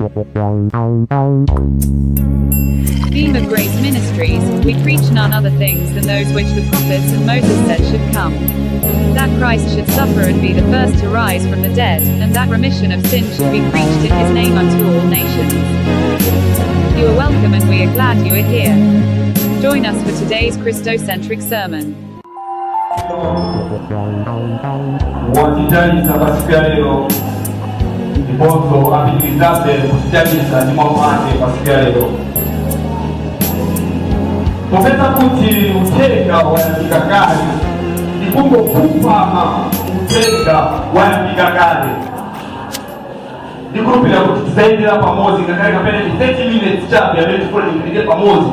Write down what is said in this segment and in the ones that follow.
Beam of Grace Ministries, we preach none other things than those which the prophets and Moses said should come. That Christ should suffer and be the first to rise from the dead, and that remission of sin should be preached in his name unto all nations. You are welcome and we are glad you are here. Join us for today's Christocentric sermon. Ndiponso apitirizabe kusijanisa ndi mawu ake pasiku ya lero. Popeza kuti uthenga wayambika kale, ndikungokupama uthenga wayambika kale. Ndikulupira kuti tizaendera pamodzi ngakhale kapena 30 minutes chabe yamene tikulipirire pamodzi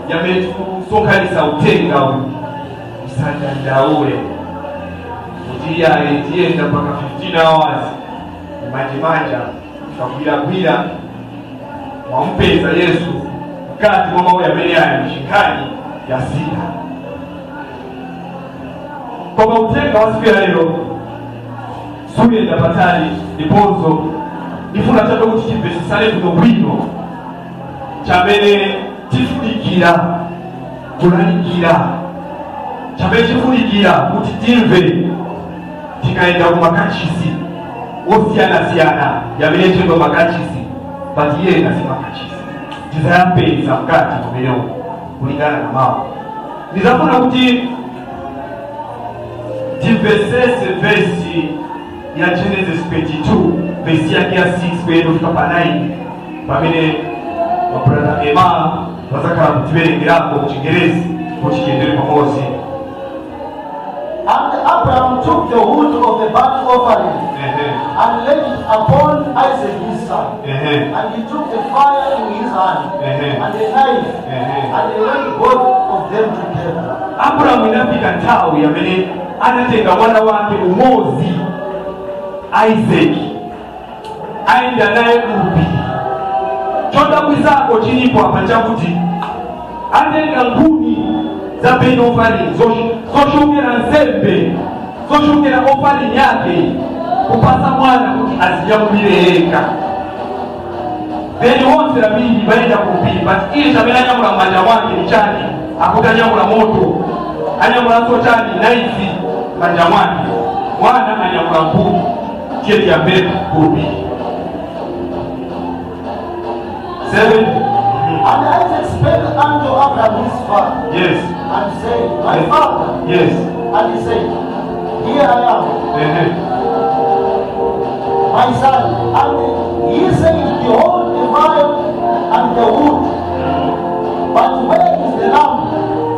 yamene tikusonkhanitsa uthenga uwu. Musadandaule kuti iyayi tiyenda mpaka 15 hours. Manja tukagwira wampeza Yesu kati mwa mawu yamene ali mshikani ya sita. Koma uthenga wa siku ya lero suyenda patali ndiponso ndifuna chabe kuti chimvesesane bwino chamene tifunikira kulalikira chamene tifunikira kuti timve tikaenda kumakachisi osiyana yamene chendo makachisi pati yena si makachisi tizayapeza mkati kumeneo kulingana na mawu. Nizafuna kuti timvesese versi ya Genesis 22 versi yake ya 6 kwendo fika pa 9 pamene wabrada Emma wazakala kutiberengerako kuchingerezi kuchikendere pamozi. And Abraham took the wood of the burnt offering and laid it upon Isaac his son. And he took the fire in his hand and the knife and he laid both of them together. Abraham inafika nthawi yamene anatenga mwana wake umozi Isaac aenda naye kubi. Chodabwizako chilipo apa chakuti atenga nkuni za burnt offering zoshongera nsembe zoshongera offering yake kupasa mwana kuti azijamulire eka. Then onse labidi baenda kubi, but ili chamela anyamula manja wake ni chani akuti anyamula moto anyamula so chani naisi manja wake mwana anyamula nkuni cheti ya mbele kubi. 7. And Isaac spake unto Abraham his father. Yes. And said, My father. Yes. And he said, Here I am. My son. And he said, Behold the fire and the wood, but where is the lamb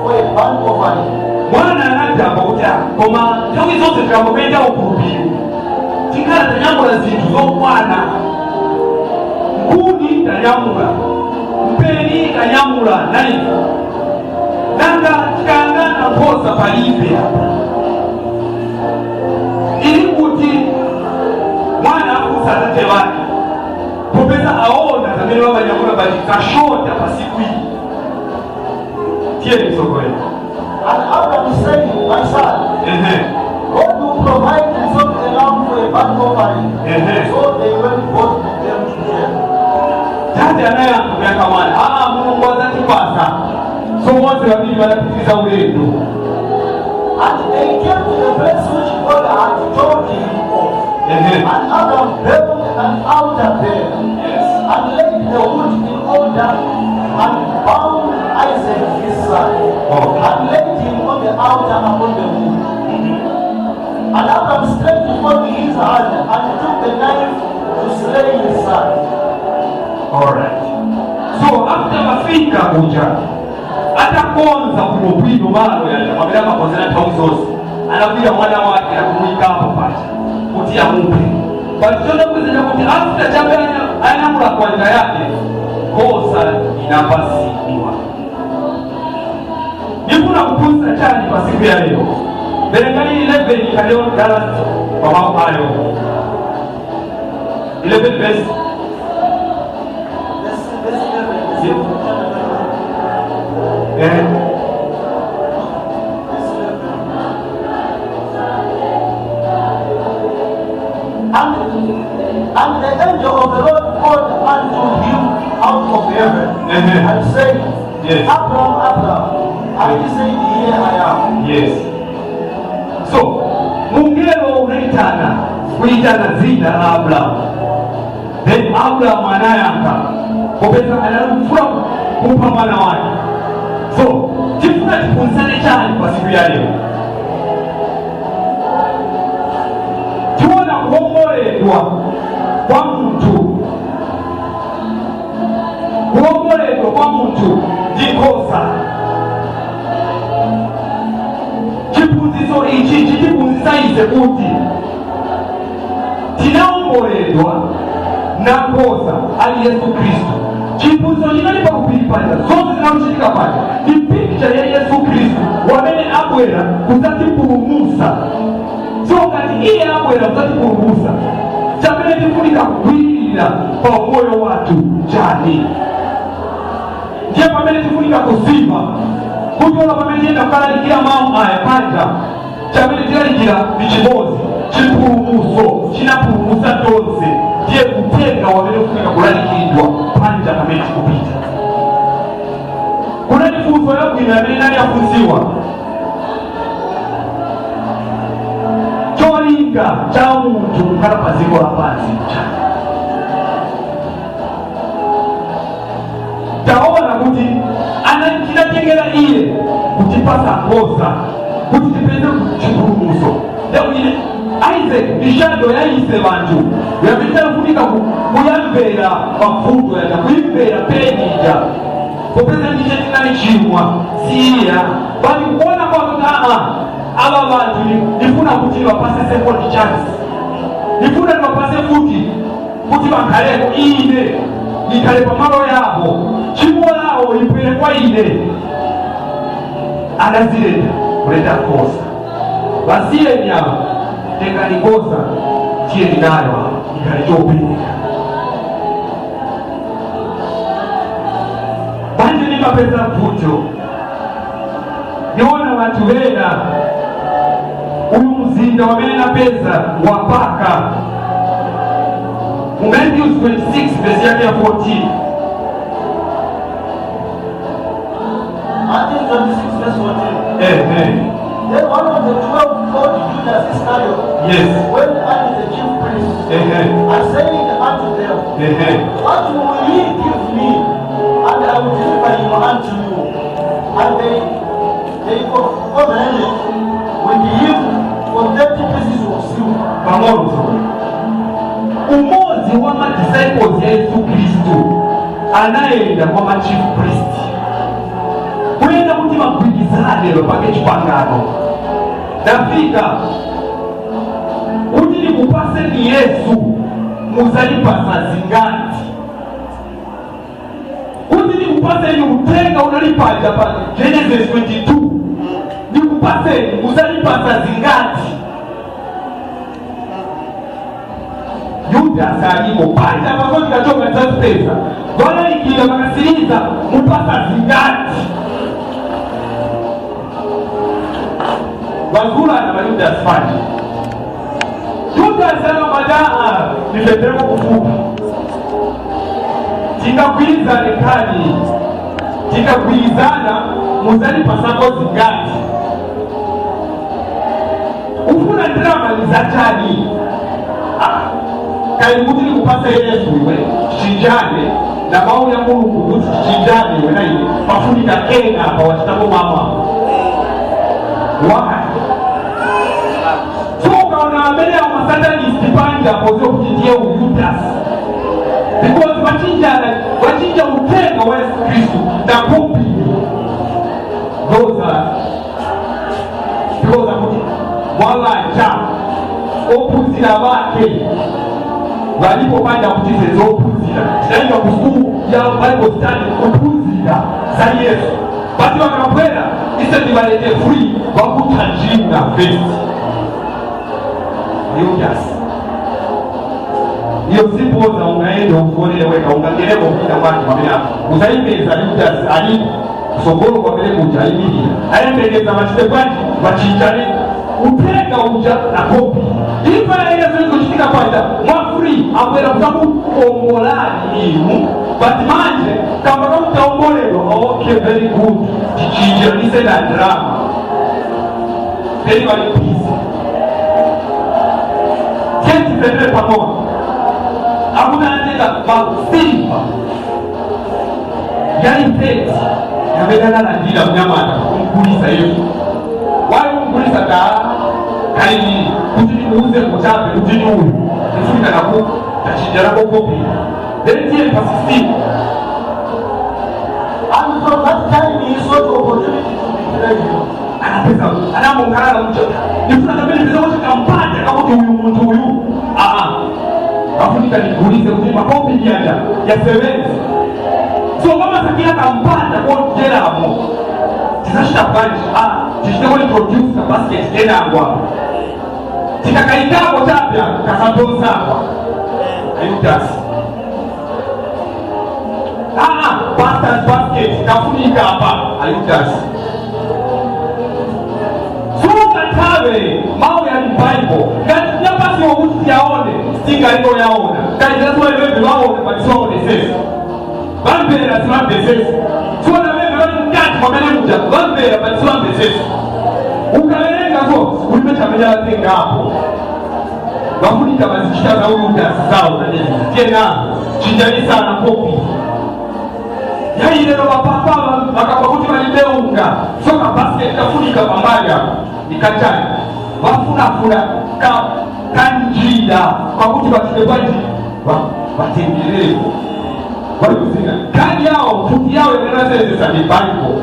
for a burnt offering? Mwana anagamba kuti koma nthawi zonse tikamupenda ukulupiru tikhala tanyamula zinthu zokwana. Nkuni tanyamula, mpeni tanyamula naifu, nanga tikayang'ana nkhosa palibe apa. Ili kuti mwana afusa atate wake popeza aona zamene wabanyamula bati kashota pasiku iyi. Tiyeni msogoleni. And Abraham said, My son, God will provide himself a lamb for a burnt offering. So they went both of them together. Tate anayeanza kuyaka mwana Mungu azatipasa so wote wabili wanapitiliza ulendo. And they came to the place which God had told him of. And Abraham built an altar there, and laid the wood in order, and bound Isaac his son, and laid him on the altar upon the wood. And Abraham stretched forth his hand and took the knife to slay his son. Alright. So after mafika kuja atakonza kumubwino malo ya mabela makozena tauzosi anakuja mwana wake na kumuika hapo pacha kuti amupe. But chona kuzenya kuti after jambe anamula kwanza yake kosa inapasiwa. Nifuna kupunza chani kwa siku ya leo. Berengani 11 kaleo Dallas kwa mambo hayo. 11 verse. And the angel of the Lord called unto and said, Abraham, Abraham. And he said, here I am. Yes. So, mungelo unaitana kuitana zina la Abraham. Then Abraham anayanka popeza anamfura kumpa mwana wake. So, chifuna chiphunzitsane chani kwa siku ya leo. Tuona kuomboledwa kwa mtu. Kuomboledwa kwa mtu ndikosa. Chiphunzitso ichi chiphunzitsa kuti tinaomboledwa na kosa ali Yesu Kristo. Chiphunzitso chinali pakupilipanja zonse zinazochitika panja ni picture ya Yesu Kristo wamene abwera kuzatipulumutsa. So ngati iye abwera kuzatipulumutsa, chamene tifunika kugwirira pa moyo wathu chani. Ndiye pamene tifunika kuziva kutola pamene tiyenda kukalalikira mawu aya panja, chamene tilalikira ni chimodzi, chipulumutso chinapulumutsa tonse. Ndiye Uthenga wamene ufunika kulalikidwa panja pamene tikupita. Kuna funzo yabwino amene nali afunziwa. Cholinga cha munthu kukhala pa dziko lapansi. Taona kuti anatengera iye kutipasa kosa kuti tipeze chipulumutso. Leo Isaac mishando yaise vantu yamita kufunika kuyamvera mafundo ya kuimvera penija kupeza ndiche tinali chimwa siya bali kuona kwa kutama aba vantu nifuna kuti wapase second chance, nifuna wapase futi kuti bakhaleko ine nikale pamalo yabo chimwa lao ipere kwa ine anazileta kuleta kosa basiye nyama tenga nikosa tiye ninayo nikalichopindika. Banje ni mapesa mfucho niona watu wena uyu mzinda wamena pesa wapaka Matthew 26 verse yake ya 14. Matthew 26 verse 14. Then one of the 12 called Judas Iscariot, went unto the chief priests, and saying unto them, what will ye give me, and I will deliver him unto you? And they covenanted with him for 30 pieces of silver. Umozi wa disciples ya Yesu Kristo anaenda kwa ma chief priest. Kwenda kuti magwigizane lopake chipangano. Nafika kuti nikupase ni Yesu muzalipasa zingati. Kuti nikupase ni Uthenga unalipaja pa Genesis 22. Nikupase muzalipasa zingati. Yuda salimo panja pakoti kachoka tatu pesa. Wana ikila makasiliza mupasa zingati. Wazula na mayuda asfani. Yuda asema madaa nifetereko kufuka. Tika kuiza nekani. Tika kuizana muzali pasako zingati. Ufuna drama ni zatani. Kaimuti ni kupasa Yesu iwe shinjane na mao ya Mungu kuhusu shinjane iwe na iwe pafunika kena hapa watitako mama waka so ukaona mbele ya masatanisti panja pozio kujitia Judas because wachinja Uthenga wa Yesu Kristo na kopi those wala jamu opuzira bake walipopanda kutize zopuzira zinaitwa kusumu ya Bible study kupuzira za Yesu basi wakapwela isa niwalete free wakutanjinga faith Judas hiyo sipo za ungaende ufuone weka ungangeleko kila watu wamena uzaimeza Judas ali sokolo kwa mbele kujaimili ayembeleza machitekwani wachinjani Uthenga uja na kopi. Ifa ya Yesu kushika kwanza mwafuri akwenda kusabu omolani imu but manje kamba kamutaomboledwa okay very good chichije lise na drama very very peace kenti pembe pamoja hakuna anataka masimba yani pete yamegana na ndila mnyama atakumkulisa hiyo wale kumkulisa kaini kutini muuze kuchape kutini huyu nifika na kuku tachijara kokopi then tie pasisi. And from that time he sought opportunity to betray him. Anapesa anamongana na mchota nifuna kabili pesa wote kampata kama mtu huyu afunika nikuulize kuti makopi Nyanja ya 7 so kama sakila kampata kwa jela hapo tinashita bunch tishitako ni produce ka basket tena angwa tikakaitako tapya kasatonsa hapa ayutasi pastor's basket kafunika hapa ayutasi katawe mau ya Bible ngati nyapasi wa kuti yaone stinga liko yaona kati lazima wewe waone batiwa one sasa bambera simambe sasa sio na wewe wewe ngati kwa mbele mja bambera batiwa mbe sasa ukalenga zo ulimechamenya tenga hapo wafunika bazikisha za huyu ndasao na nini tena chinjani sana kopi ya ile ndo papa wakapakuti walibeunga soka basket kafunika pamoja nikachana wafuna kanjida kwa kuti batikebwaji batengerere wali kuzinga kani yao futi yao enenazezesa ni Bible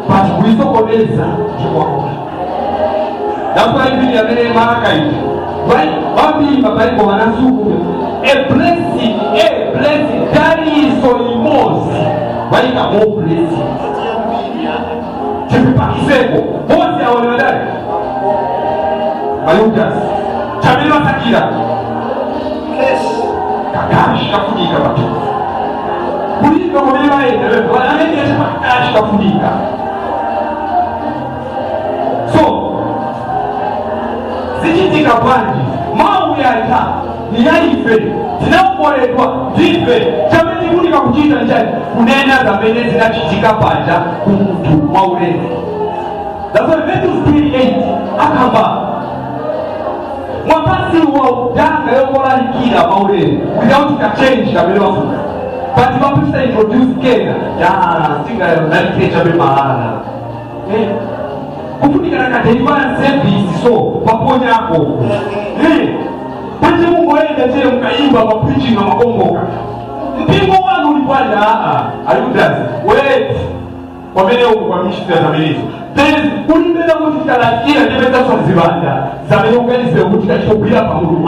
bati kuisokoneza kiwako dakuwa hivi ya mene maraka hivi wabi Bible wanasuku a blessing that is so immense walika more blessing pakiseko bosi aonelea Mayudas chamila sakira kakashi kafunika watu kuliko mwenyewe ndio wanaendesha kakashi kafunika so zikitika kwani mau ya ita ni yaife tinapoletwa vipe chameni kunika kujita njani kunena za mbele zinachitika panja kumtu maule. That's why Matthew 28 akamba mwapasi wa udanga yokola likila maule without a change na mbele wafuka but wapisa introduce kena ya singa nalikecha bemaana kufunika na deliverance service so pamoja hapo panje Mungu wende tele mkaimba mapreaching na makomboka mpingo wangu ulipanda ayudas wait kwa mbele huko kwa mishika za melizo then ulimbeza kutika la kila nimeza kwa zibanda za meyongani zile kutika chokula pa mulu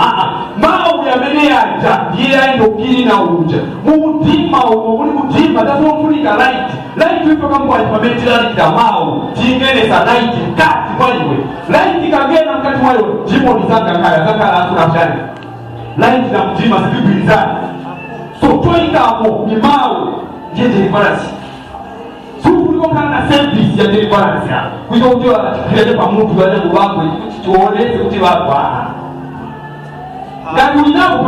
mau ya mene ya ndiye ndo kili na uja mutima that's what fulika light wipo kama kwa alfabeti la lita mau tingene sa light kati mwenyewe light kagena mkati mwenyewe jimo ni zanga la tunafjani light na mjima zibibilizani so toika hapo ni mau ndiye deliverance suku kana service ya deliverance ya kujo ujua kile pa mtu wale wako tuoneze kuti wako ngati ulinako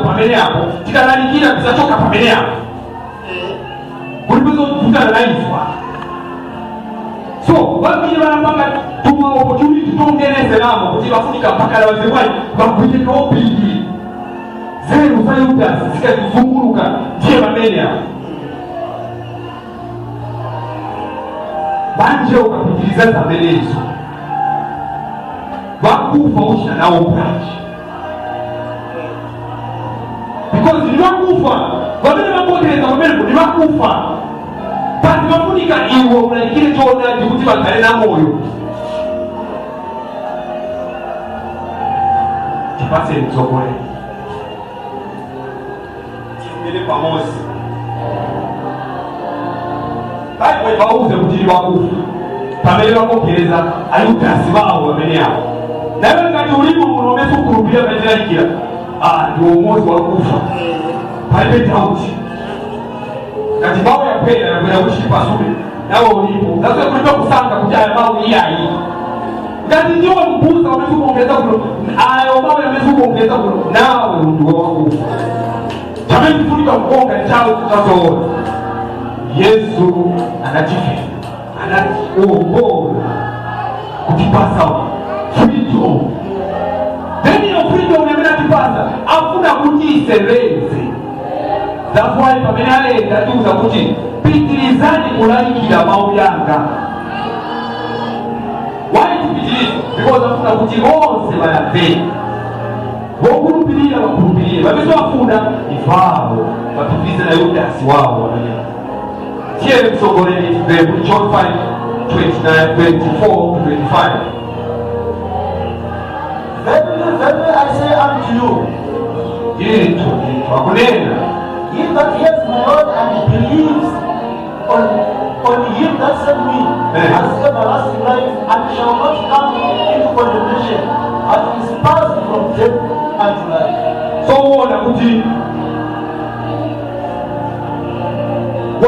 pamene hapo tikanalikira bisachoka pamene hapo ulipezo kufuta na life so wabili wanapanga tuma opportunity tongeneze namo kuti bafunika mpaka la wazewai bakuite kopili zero sayuta sikazunguruka je pamene hapo banje ukapitiliza za mbelezo wakufa usha na ubraji because ni wakufa wabele wapoteleza wabele ni wakufa basi wafunika iwo unalikile chona jikuti wakale na moyo kipase mzokole kimbele pamosi kwa ibauze kutili wakufu pamele wakokeleza ayutasi wao wamene yao na wewe ngati ulipo unomesu kurubia bajira likila ndio umozi wakufa private house kati bao ya pena ya kwenda kushipa sube nawe ulipo sasa kulipa kusanga kujaya bao hii ngati ndio mbuza wamesu kuongeza kulo ayo bao yamesu kuongeza kulo nawe ndio wakufa Jamani tufunika kukonga chao tutazoona. Yesu anajificha. Anakuongoza kutipasa freedom. Then your freedom unatipasa hakuna kutisereze. That's why pamenale ndatuza kuti pitilizani kulaikira mauyanga. Why tipitiliza? Because hakuna kuti onse bayapenda. Wogulupirira bakulupirira babizo bafuna ifabo bapitiliza na Yudasi wao wabili. Here so go in John 5, 29, 24 to 25. Verily, verily I say unto you, he that hears my word and believes on him that sent me has everlasting life and shall not come into condemnation, but is passed from death unto life. So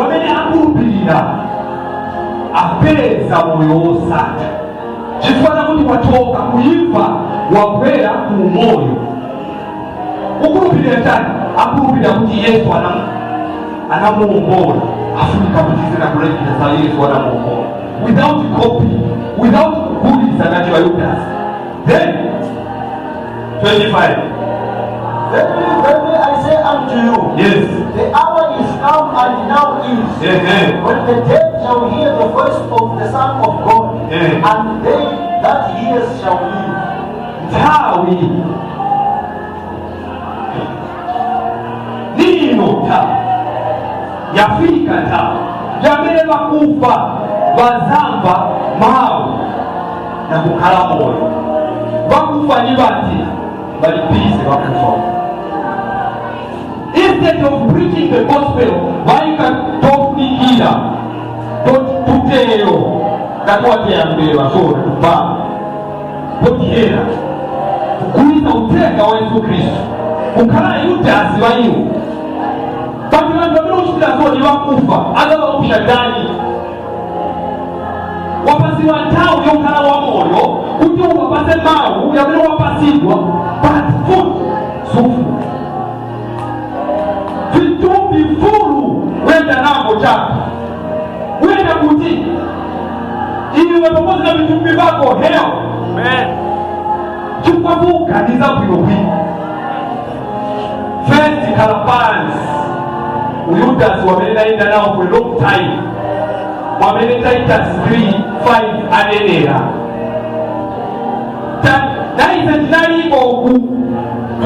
wamene akulupirira apeza moyo wosatha chifukwa kuti watoka kuimva wabwera ku moyo. Ukulupirira chani? Akulupirira kuti Yesu anamuongola afunika kutizira kulekera za Yesu anamuongola without copy, without kugulitsa ngati wa Yudasi. Then 25. Verily, verily I say unto you, yes, the hour is come and now is, when the dead shall hear the voice of the Son of God, and they that hear shall live. Tawi nino ta yafika ta yamele bakufa bazamba mawe na kukala moyo bakufa ni bati balipise bakufa. Instead of preaching the gospel, why can talk me here? Don't tuteo. That's what they are doing. So, but here, kuita uthenga wa Yesu Kristo. Ukala Yudasi wa hiyo. Basi ndio ushida zoni wakufa, adala ushadani. Wapasi watao yokala wa moyo, uti wapase mau, yabele wapasidwa, but food, sufu. Vitumbi furu wenda nango chako wenda kuti iwe pamoja na vitumbi vako heo chupavuka niza kuyopi first kalapans Uyudasi wamenenda inda nao for a long time wamenenda Titus 3:5 anenera na isentinari oku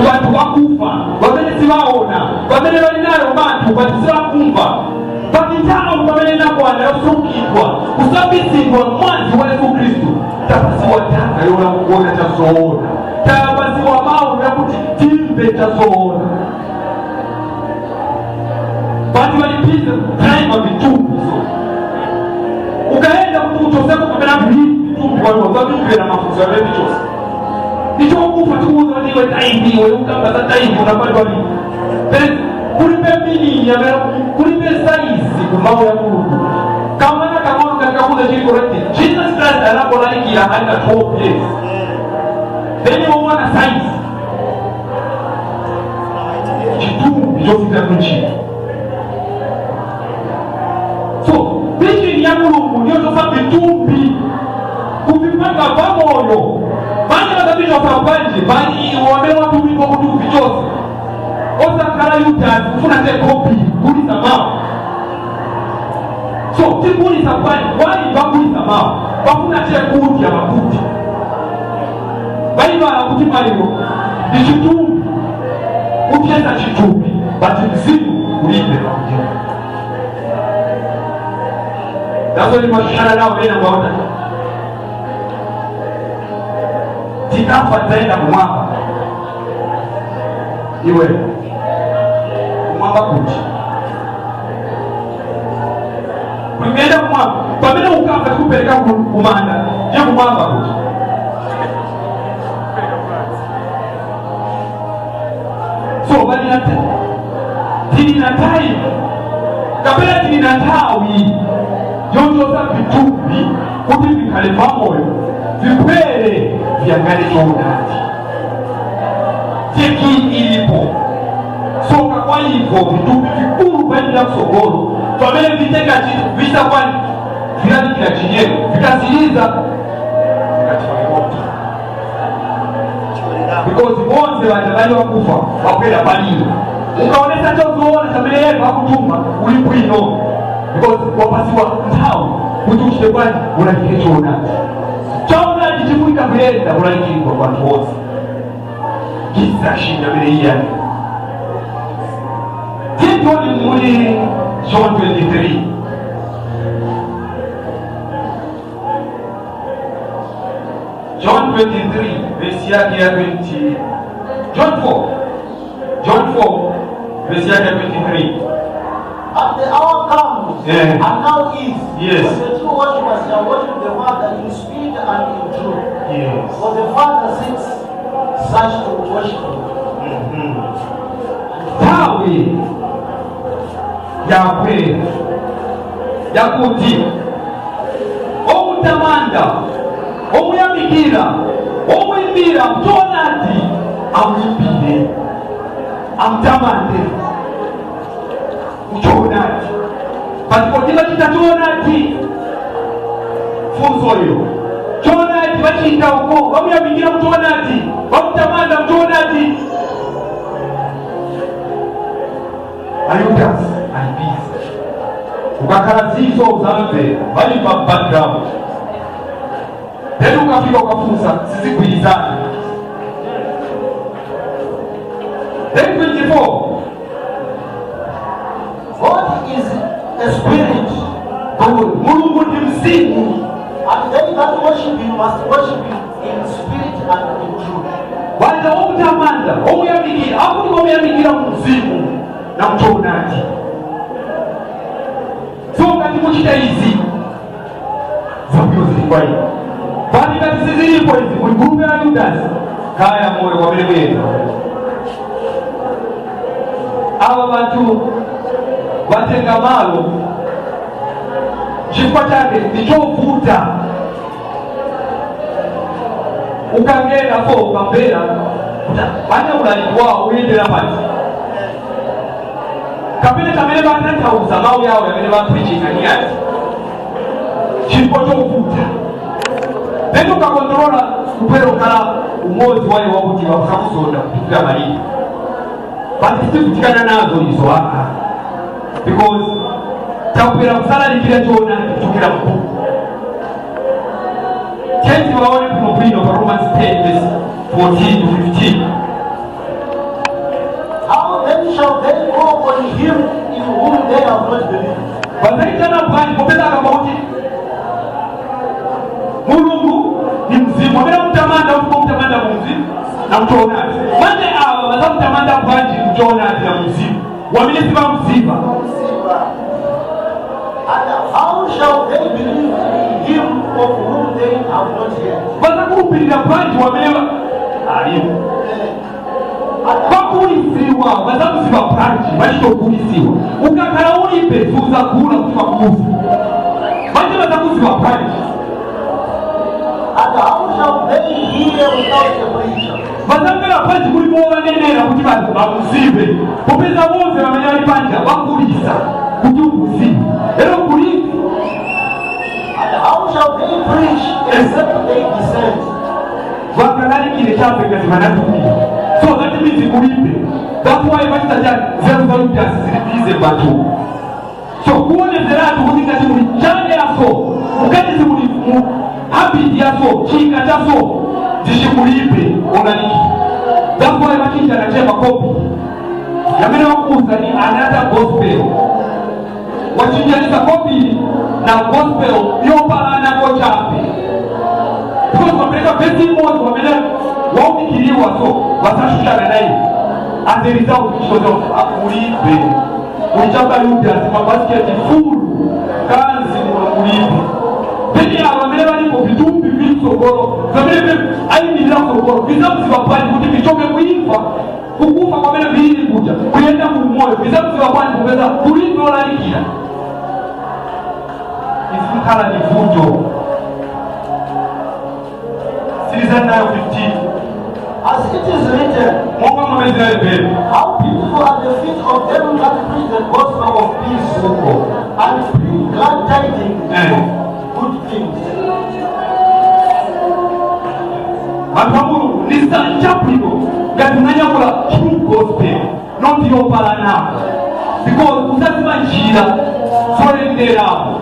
watu wakufa wamene siwaona wamene walinayo bantu batisiwa kumva bakitao wamene nakwanda yosukidwa kusabisidwa mwanzi wa Yesu Kristo tapasiwa tanga yola kuona tazoona tapasiwa mao yakuti timbe tazoona bati walipiza time wa vitumbi so ukaenda kutosema kumena vitumbi waliwazabikwe na mafunzo ya vitumbi nicho kufa tuuzo niwe taimi wewe ukapata taimi unapata wapi then kulipe mini ya kulipe size kumao ya Mungu kama na kama katika kuza chini correct Jesus Christ anapolaliki hana 12 years then you want a size kitu yofika kunchi so vision ya Mungu ndio tofa vitumbi kuvipanga pamoja. Bani watabisha papanji, bani wamewa tumiko kutuku vichozi. Osa kala Yudasi, ufuna te kopi, guli samao. So, ti guli samani, wani baguli samao. Wafuna te kuti ya makuti. Bani wala kuti marigo, ni chitumi. Ukienda chitumi, bati mzimu ulipe na kujema. Dazo ni mashara nao mena mwaota. Tikafa taenda kumwamba iwe kumwamba kuti kulimeenda kumwamba pamene ukafa kupeleka kumanda je kumwamba kuti so bali na tini na time kapela tini na tawi yotoza vitumbi kuti vikale pamoyo vikwele viangali Yudasi cheki ilipo soka kwa 5 vitupi vikulu vaendera kusogolo pamene vitenga chinthu visa kwani vilalikira chinyengo vikasiriza because bonse vanhu vakufa vakwera paliro ukaonesa chozoona chamene yeye vakutuma uli bwino because wapasiwa nthawi kuti uchite kwani ulalike choonadi choonadi chifuyika kuyenda ulalikirwa kwanthu onse kisashinda mene iyani titoni muli John 23 John 23 verse yake ya 20 John 4 verse yake ya 23 And the hour comes, and now is, yes, when the true worshippers shall worship the Father in spirit and in truth. Yes. For the Father seeks such to worship Him. Tawi Yahweh yakuti omutamanda omuyamikira omwimbira mutonati amwimbire amutamande mutonati patikondi bachita tonati funzo oyo tonati bachita uko bamuyamikira mutonati bamutamanda mutonati ayudas alibisi ukakhala zizo uzamve balimba background then ukafika ukafunza sizigwilizana then 24 God is a spirit, Mulungu ni mzimu, and they that worship Him must worship Him in spirit and in truth. wanda omutamanda omuyamikira akuti omuyamikira mu mzimu na mutonati so kati muchita izi zabyo zilikwai bali kati sizilipo izi muli gulupu ya Yudas kaya moyo wamene bwena aba bantu batenga malo chifukwa chake ndichovuta ukangena ko ukambera bane ulaliki wao uyendera pati kapene kamene banatauza mawu yawo yamene bapreachinga ni ati chifukwa chovuta then ukakontrola kupera ukala umozi wayo wakuti wakusakuzonda kutukira malini bati sikutikana nazo izo aka because takwera kusalalikira chona kutukira mbuku tenzi waone kuno bwino pa Romans 10 verse 14 to 15 How then shall they go on Him in whom they have not believed? bazaitana bwanji popeza akabauti Mulungu ni mzimu amene mutamanda uko mutamanda mu mzimu na mtonati mane aba bazamutamanda bwanji mtonati na mzimu wamene siba mziba And how shall they believe in Him of whom they have not heard? bazakulupirira bwanji wamene alimu bakulisiwa bazakuziba bwanji bachitokulisiwa ukakhala ulipe suzagula kuti bakuzi banje bazakuziba bwanji. And how shall they hear without a preacher? bazamvera bwanji kulipo banenera kuti bantu bakuzibe popeza bonse bamenya bali panja bakulisa kuti ukuzibe era kulisi. And how shall they preach except they descend? vakalalikile chapekati vanatumia so that means kulipe that's why vachitaja Jerusalem zilibize batu so kuonezeratu kuti ngati muli chane yaso mukati muli habit yaso chika chaso zishikulipe onaliki that's why vachinja nachema kopi yamene wakuza ni another gospel wachinjanisa kopi na gospel yopalana kochape because wapeleka besi moja wamele waumikiliwa so wasashushana naye as a result kishozo akulipe ulichapa Yudas mabasketi full kazi ulipe pedi ya wamele walipo vitumbi sokolo zamele aimilira sokolo bizamu zibapani kuti bichoke kuifa kukufa kwa mele vihili kuja kuyenda kumoyo bizamu zibapani kupeza kulipe olalikira ifukala ni vuto Season 9 15. As it is written, how beautiful are the feet of them that preach the gospel of peace and bring glad tidings of good things. Listen, chapel, that Nanyamula true gospel, not your palana. Because Usasma Jira, foreign there are.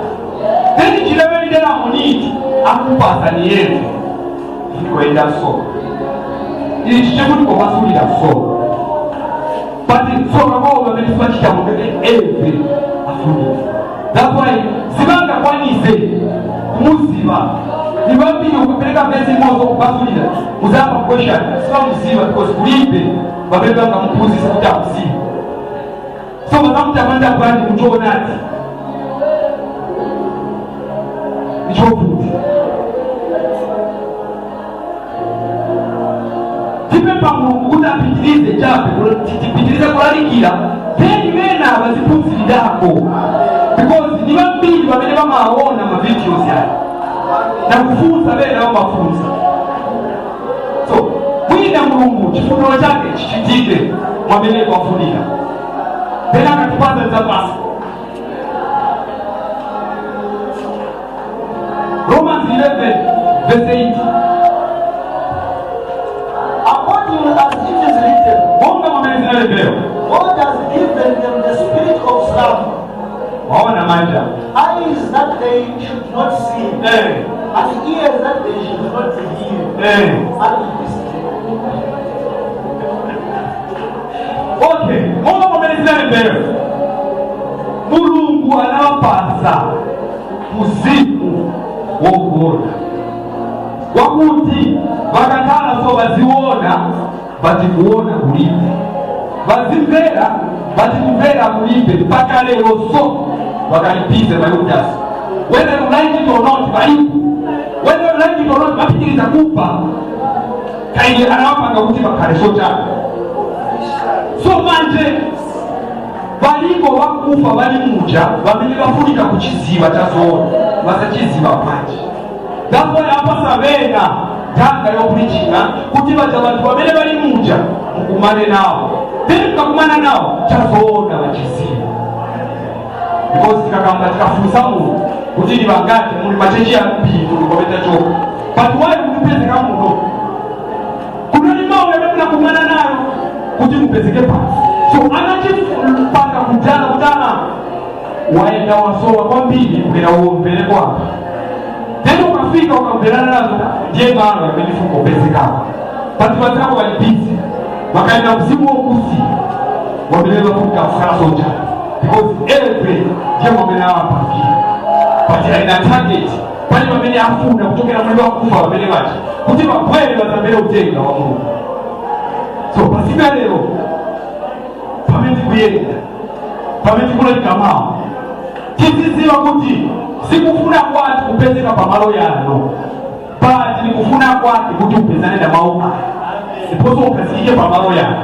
Then Jira there are on it, Akupas and Yen. You are that so. It is Shaman of Asuli so. But it's so about the much every Afuni. That's why Simanga Kwani said, Musiva. Ni wapi ukipeleka pesa mozo kubasulira uzapa question sio msiba because kulipe babeba ngampuzi sikuta msiba so bakamta manda kwani mtona ati nichofu tipepa munguta pitirize jape pitirize kulalikira teni mena bazipuzi lidako because ni wapi babeba maona ma videos yake na kufunza bele au mafunza so mwina Mungu chifundo chake chichitike mwamene kwa funika tena katipata za basi Romans 11 verse 8 according as it is written, Mungu mwamene leo God has given them the spirit of slumber, eyes that they should not see, and ears that they should not hear. Okay, Mungu mwamene leo Mulungu anawapasa usiku wokuona wakuti vakatala so vaziona vatikuona kulipe vazimvera vatikuvera kulipe mpaka lero so vakalipize vayudasi whether you like it or not vaiku whether you like it or not vapitiriza kupa kaili anawapanga kuti vakareso chako so manje valiko vakufa vali muja vamene vafunika kuchiziva chazoona vasachiziva panje that's why apasa vena tanga yokulichinga kuti vaja vantu vamene vali muja mukumane nawo then mukakumana nawo chazoona vachiziva because tikakamba tikafunsa muno kuti ni vangati muli machechi ya mpindu ndikometa choko but why mukupezeka muno kunani mawu yamekuna kumana nayo kuti mupezeke pasi so anachipanga kujana kutana waenda wasowa kwa mbili kukera uombele kwa tena ukafika ukamberana nazo ndiye maana wamenifuko pezeka pati watako walipizi wakaenda msimu wa kusi wabeleza kuka kukara soja because every ndiye wabele hapa pati haina target pali wabele afuna kutokera mwili wa kufa wabele wachi kuti wapwele wazambele utenga wa Mungu so pasika leo pameti kuyenda pameti kula ikamao tiziziwa kuti sikufuna kwati kupezeka pamalo yano bati ni kufuna kwati kuti upezane na mauka iposo ukasije pamalo yano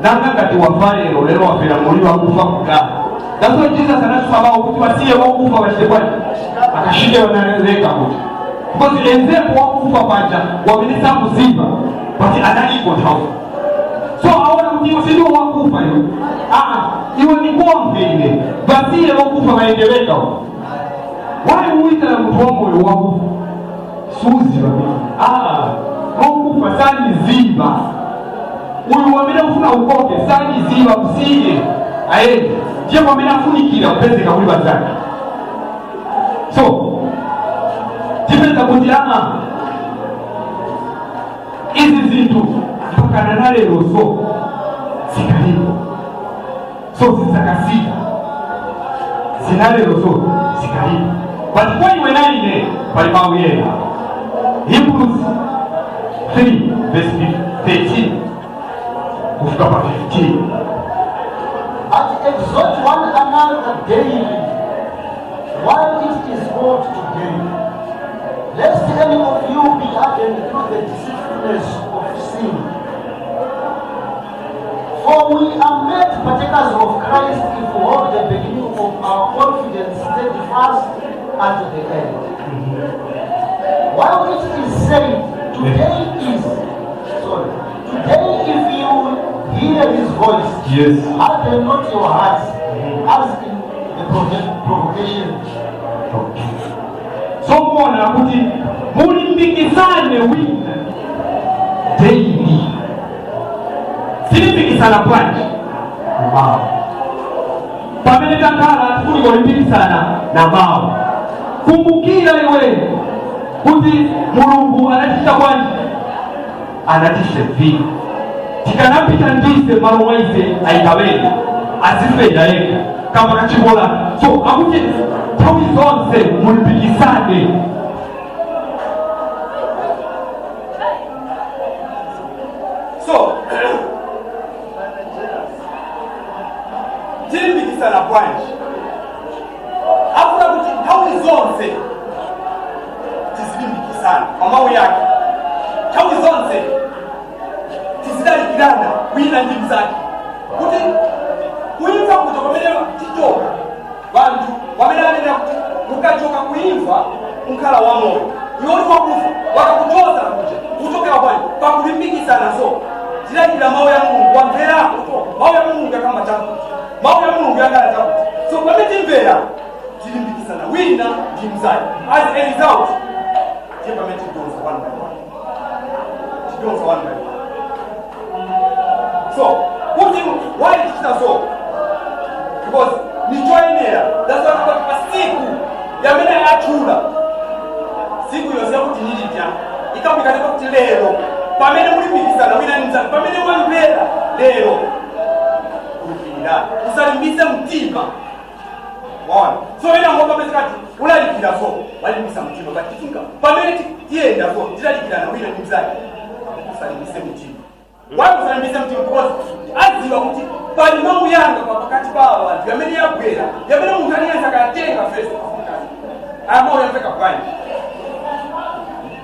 nanga ngati wafarero lero wafera muri wa kufa kuga that's why Jesus anatusabao kuti wasiye wa kufa washikwa akashinde wanaleka kuti because enzepo wa kufa panja wamenisa kuziba bati analiko tao so aona kuti usidi wa kufa hiyo iwe ni kombe ile basi wakufa waendeleka wale muita na mtombo wa kufa suzi wakufa sani ziba uyu wamena ufuna ukoke sani ziba msiye aende je wamena funikira upezeka kuli bazaki so timeza kuti hizi zintu mpaka nanale roso sikalipo so zisakasika zinale roso sikalipo but kwa iwe naine pali mawiyena Hebrews 3 verse 13 kufika pa 15 and exhort one another daily while it is called today, lest any of you be hardened through the deceitfulness of sin. For we are made partakers of Christ if we hold the beginning of our confidence steadfast unto the end. While it is said today if you hear his voice, yes, harden not your hearts, as in the provocation. So muona kuti mulimbikisane wina daily. Silimbikisana bwanji mawu. Pamene takhala tikuti kulimbikisana na mawu. Kumbukira iwe kuti Mulungu anaticha bwanji, anatiche vile. Tikanapita ndise malo mwaise ayikawele azifeda yeka kama kachibola. So akuti nthawi zonse mulimbikisane. So tilimbikisana bwanji akuna kuti nthawi zonse tizilimbikisana amawu yake, nthawi zonse tizidalikirana wina ndi mzake, kuti kuimva kuja pamene tichoka vantu pamene anena kuti mukachoka kuimva mkhala wa moyo iwoti wakufa wakakuchoza kuja kuchokera bwanji pakulimbikisana. So tidalikira mawu ya Mulungu, wamvera mawu ya Mulungu yakamba chakuti, mawu ya Mulungu yakala chakuti. So pamene timvera tilimbikisana wina ndi mzake. As a result pamene tidonsa one by one, tidonsa one by one. So kuti why tichita so, because nichoyenera. That's why kwa siku yamene achula siku yose kuti nilitya ikabikane kuti lero pamene mulimbikisana wina ndi mzake, pamene wamvera lero kulikira usalimbise mtima waona. So ina ngoba bezikati ulalikira so walimbisa mtima, but tifunga pamene tienda so tilalikirana wina ndi mzake usalimbise mtima. Why usalimbise mtima? Because aziwa kuti pali mawu yanga kwa pakati pa abantu yamene yabwera yamene munthu aliyense akatenga first amawu yamveka bwanji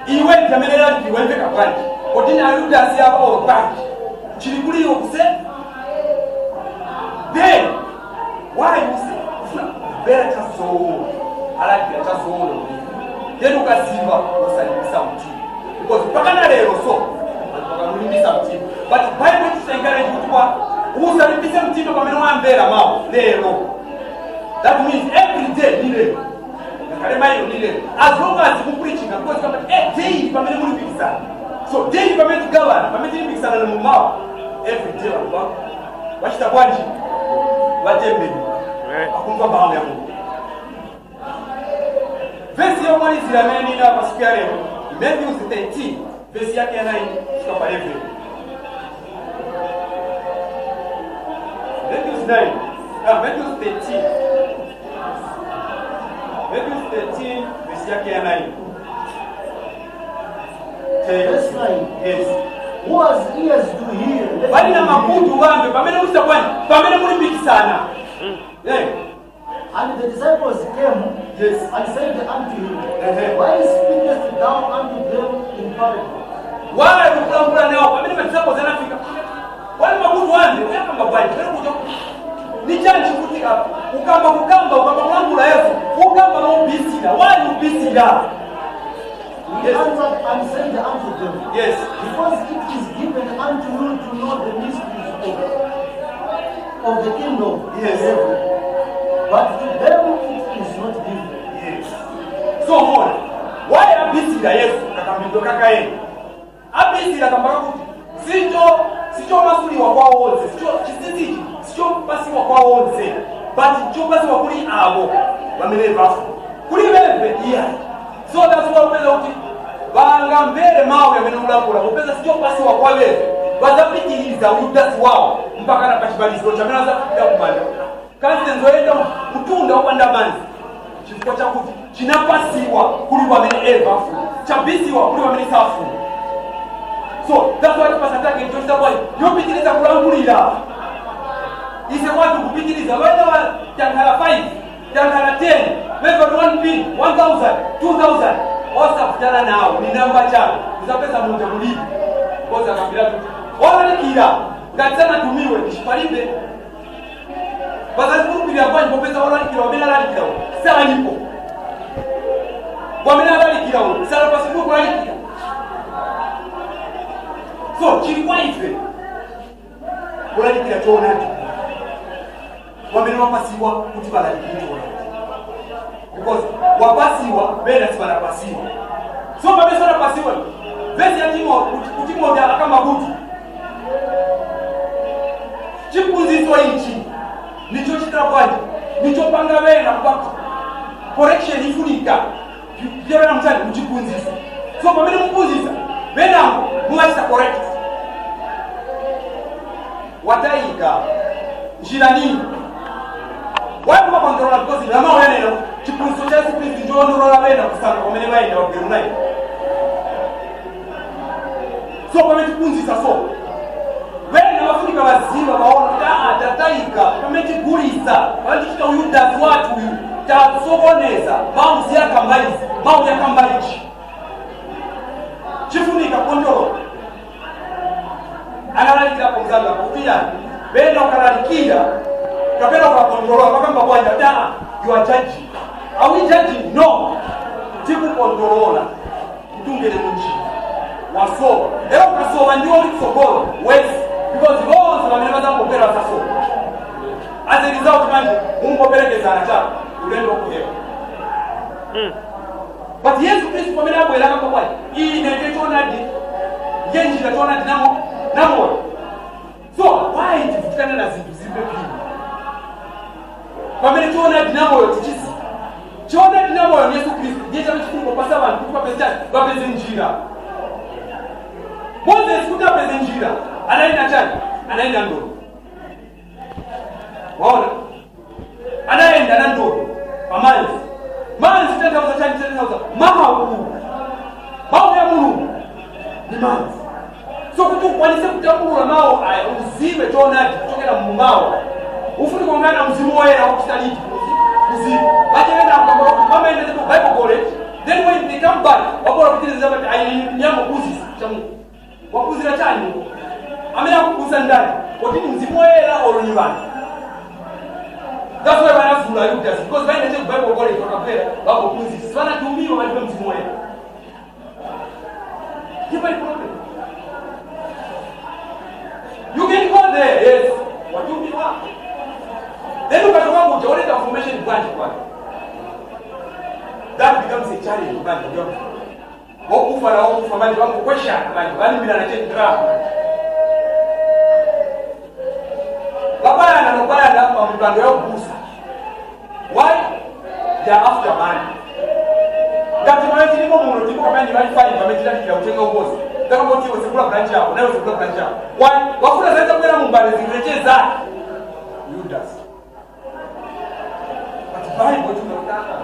iwe yamene lalikirwa yamveka bwanji kuti ayudasi abawo bwanji chili kuliwo kuse. Then why you say better chazoona alakira chazoona then ukaziva usalimbisa mtima, because pakana lero so pakamulimbisa mtima. But Bible tisengerage kuti kwa usalimbise mtima pamene wamvera mawu lero. That means every day ni lero, ngakale mayo ni lero, as long as kupreachinga, because kama day pamene mulimbikisana. So day pamene tigabana pamene tilimbikisana na mawu every day walikuwa wachita bwanji watembeni akumva mawu ya Mungu. Verse ya mwalizi ya meni na pasiku ya leo Matthew 13 verse yake ya 9 kusika pa 11. Matthew 13 verse yake ya 9. Verse 9. Yes. Who has ears to hear? Bali na makutu wambe pamene usita bwanji pamene mulimbikisana. And the disciples came, yes, and said unto him, why speakest thou unto them in parables? Why ukambula nao pamene disciples anafika wale makutu wambe yakamba bwanji pamene kuja ni chanchi kuti hapa ukamba kulangula Yesu ukamba no bisira. Why you bisira? He answered and said unto them, yes, because it is given unto you to know the mysteries of the kingdom, yes, but to them it is not given. Yes. So why abisira Yesu kakambido kakaye abisira kambaka kuti sicho masuliwa kwa wonse, sicho pasiwa kwa wonse, but sicho pasiwa kuli abo bamene bafu kuli bembe iya. So that's why upeza kuti banga mbele mawe yamene ulangula upeza sicho pasiwa kwa bembe bazapitiriza udasi wao mpaka na pachibalizo chamene azafika kumanda kandi nzoenda mutunda opanda manzi chifukwa chakuti chinapasiwa kuli bamene ebafu chabisiwa kuli bamene safu. So that's why pasatake njoita boy yopitiriza kulangulira ise watu kupitiriza wenda wa tangala 5 tangala 10 maybe 1 pin 1000 2000 osa kutana nao ni namba chako uzapesa munja mulipi koza kabila tu wala nikira ngatsana tumiwe kishipalibe bazazi kurupiria kwani popeza wala nikira wamena la nikira sala nipo wamena la nikira sala pasipo kwa nikira So chikwaitwe kulalikira choonadi wamene wapasiwa kuti balalikire choonadi because wapasiwa bena sibanapasiwa. So pamene sonapasiwa vesi ya Timoti akamba kuti chiphunzitso ichi nicho chitrakwaji nicho panga bena kupaka correction ifunika vyavena mtani muchiphunzitso. So pamene muphunzitsa benango mungachita correct watayika njira nini wakuba kontrola because lama weneno chiphunzitso cha Yesu Kristo njo ndorola bena kusanga pamene baenda wagerunai. So pamene chiphunzitsa so wena wafunika waziva waona tatayika pamene tigulitsa walichita uyudazi watu uyu tasokoneza mauzi yakambalichi chifunika kontrola analalikira kumzanga kufia benda ukalalikira kapenda ukakontrola wakamba kwanja daa you are judging. Are we judging? No. Tikukontrola mtungele munchi wasoba leo kasoba ndio ulisobola wezi because bonse bamene bazakopera basasoba as a result manje umukopelekezana chako ulendo okuhewa. But Yesu Kristo pamene abwera akamba kwaji ine choonadi ngenjira choonadi namoyo. So why tifutikana na zinthu zimbe pili pamene choonadi namoyo tichisi choonadi namoyo ni Yesu Kristo ndiye chikufungo pasa vanhu kuti vapeze njira. Moses kuti apeze njira anaenda chani anaenda ndoro waona anaenda na ndoro pamanzi 10,000 chani 10,000 mawu ya Mulungu ni manzi. So kuti ukwanise kutambula mawu aya uzime choonadi kuchokera mu mawu ufuni kuongana mzimu woyera wakusaliti kuzimu bachenda mamaenda to Bible college then when they come back wakola kutileza bati ayinyango kuzisa chamu wakuzira chani amena kukuza ndani kuti mzimu woyera olunibana. That's why wanazula Yudas because when they take Bible college wakapera wako kuzisa wana tumiwa walipe mzimu woyera. Kipa problem. You can go there, yes. What you be wako. Then you can go to the information branch. That becomes a challenge. Wakufa mali wangu question bali bila na check draft. Babaya na babaya na mpando yao kubusa. Why? They are after money. Kati mwanzi ni momo ndipo kama ni wifi pamejira kila utenga ubozi. Kama moti usikula branch yako, nayo usikula branch yako. Why? Wafuna zaenda kwenda mumbale zingirejeza. Yudas. But Bible tunataka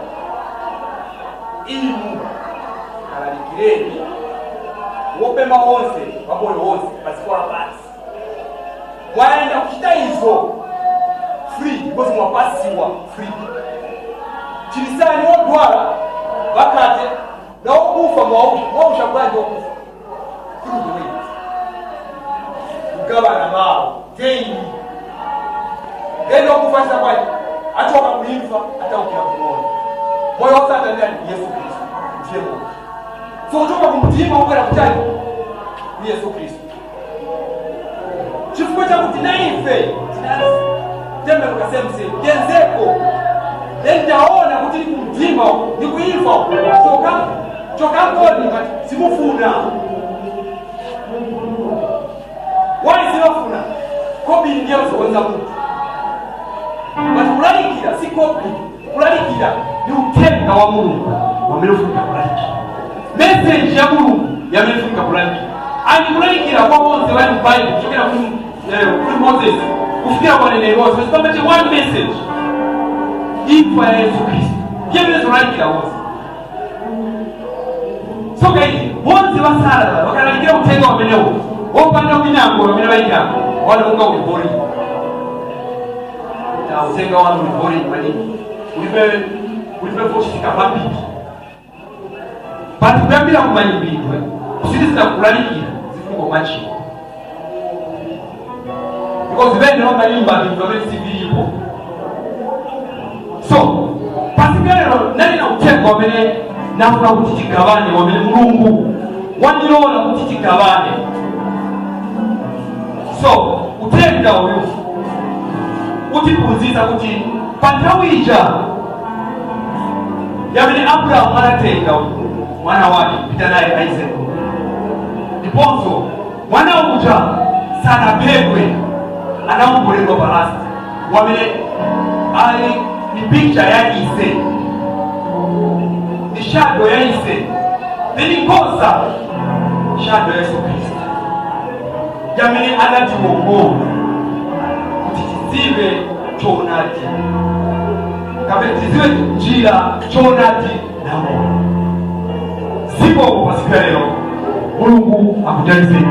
elimu alalikireni wopema wonse waboyo wonse basikola pasi waenda kuchita hizo free because mwapasiwa free chilisani wodwala bakate na okufa mwawushabwanji okufa through the way kugabana mawo daily enda okufasa kwaji atoka kulimfa ataukira kumona moyo wasata ndani Yesu Kristo ndiye Mungu. So utoka kumtima ukwenda kutani ni Yesu Kristo. Chifukwa cha kuti naife tembe kukasemse genzeko ndaona kuti ni kumtima ni kuifa choka ngoni simufuna wali sinofuna kopi ndiye uzowenza mtu but kulalikira si kopi kulalikira ni uthenga wa Mulungu wamefunika kulalikira message ya Mulungu yamefunika kulalikira ani kulalikira kwa wonse wali Bible kufikira kuri Moses kufikira kwa nene wose sipamete one message ifa ya Yesu Kristo yemeze kulalikira wose. So guys wonse basala bakalalikira uthenga wa Mulungu wopanda kwinango bamene bayira wale unga ulibori na uthenga wa ulibori manini ulipe kushika papi but kwambira kumanyi bidwe kusiriza kulalikira zifungo machi because when no malimba influence bilipo. So pasigero nani na uthenga wamene nafuna kuti tigabane wamene Mulungu wandiona kuti tigabane So uthenga uyu utiphunzitsa kuti pa nthawi ija yamene Abrahamu anatenga mwana wake kupita naye Isaac, ndiponso mwana uja sanaphedwe, anaomboledwa palasti, wamene ali ni picha ya ise, ni shadow ya ise, ni nkhosa shadow ya Yesu Kristo yamene anatiwombola kuti tizive choonadi, kapena tizive njira choonadi namoyo. Sipo pa siku ya lero, Mulungu akudalitseni.